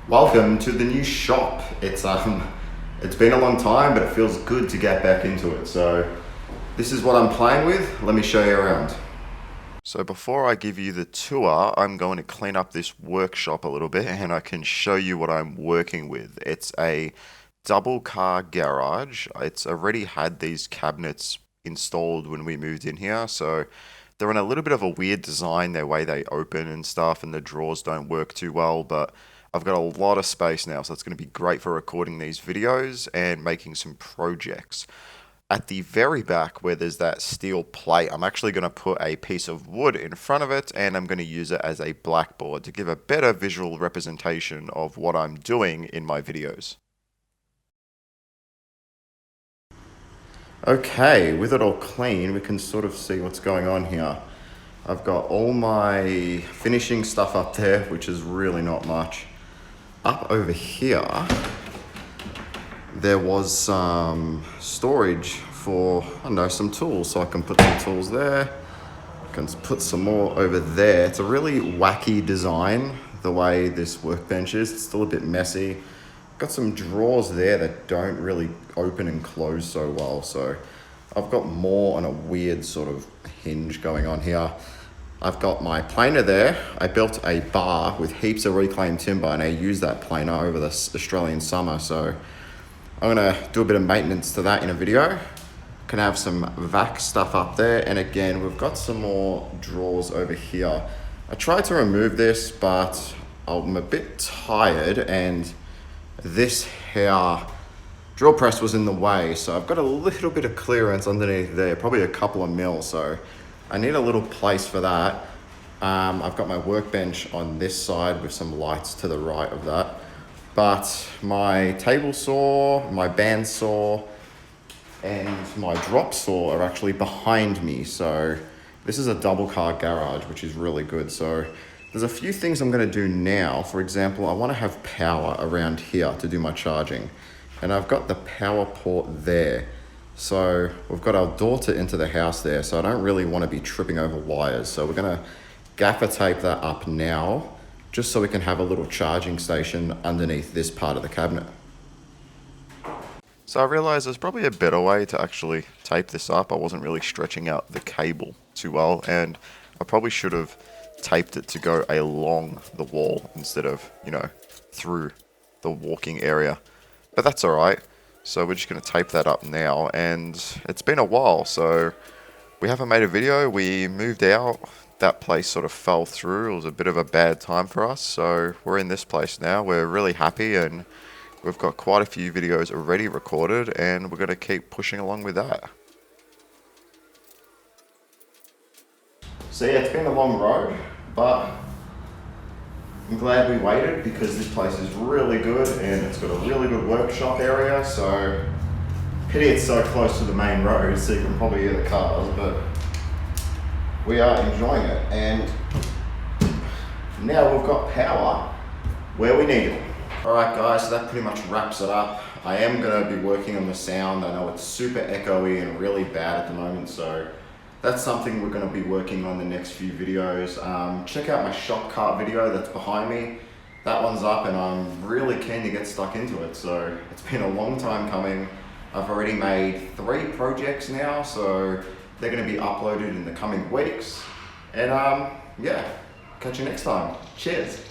Welcome to the new shop. It's been a long time, but it feels good to get back into it. So this is what I'm playing with. Let me show you around. So before I give you the tour, I'm going to clean up this workshop a little bit and I can show you what I'm working with. It's a double car garage. It's already had these cabinets installed when we moved in here, so they're in a little bit of a weird design, their way they open and stuff, and the drawers don't work too well, but I've got a lot of space now, so it's going to be great for recording these videos and making some projects. At the very back where there's that steel plate, I'm actually going to put a piece of wood in front of it and I'm going to use it as a blackboard to give a better visual representation of what I'm doing in my videos. Okay, with it all clean, we can sort of see what's going on here. I've got all my finishing stuff up there, which is really not much. Up over here, there was some storage for, I don't know, some tools. So I can put some tools there. I can put some more over there. It's a really wacky design, the way this workbench is. It's still a bit messy. Got some drawers there that don't really open and close so well. So I've got more on a weird sort of hinge going on here. I've got my planer there. I built a bar with heaps of reclaimed timber and I used that planer over this Australian summer. So I'm gonna do a bit of maintenance to that in a video. Can have some vac stuff up there. And again, we've got some more drawers over here. I tried to remove this, but I'm a bit tired and this here drill press was in the way. So I've got a little bit of clearance underneath there, probably a couple of mil. So I need a little place for that. I've got my workbench on this side with some lights to the right of that. But my table saw, my band saw, and my drop saw are actually behind me. So this is a double car garage, which is really good. So there's a few things I'm gonna do now. For example, I wanna have power around here to do my charging. And I've got the power port there. So we've got our daughter into the house there. So I don't really wanna be tripping over wires. So we're gonna gaffer tape that up now, just so we can have a little charging station underneath this part of the cabinet. So I realized there's probably a better way to actually tape this up. I wasn't really stretching out the cable too well, and I probably should have taped it to go along the wall instead of, through the walking area. But that's all right. So we're just going to tape that up now, and it's been a while, so we haven't made a video. We moved out. That place sort of fell through. It was a bit of a bad time for us, so we're in this place now. We're really happy, and we've got quite a few videos already recorded, and we're going to keep pushing along with that. So yeah, it's been a long road, but I'm glad we waited because this place is really good and it's got a really good workshop area. So pity it's so close to the main road, so you can probably hear the cars, but we are enjoying it. And now we've got power where we need it. All right guys, so that pretty much wraps it up. I am gonna be working on the sound. I know it's super echoey and really bad at the moment, so that's something we're gonna be working on the next few videos. Check out my shop cart video that's behind me. That one's up and I'm really keen to get stuck into it. So it's been a long time coming. I've already made 3 projects now, so they're gonna be uploaded in the coming weeks. And yeah, catch you next time. Cheers.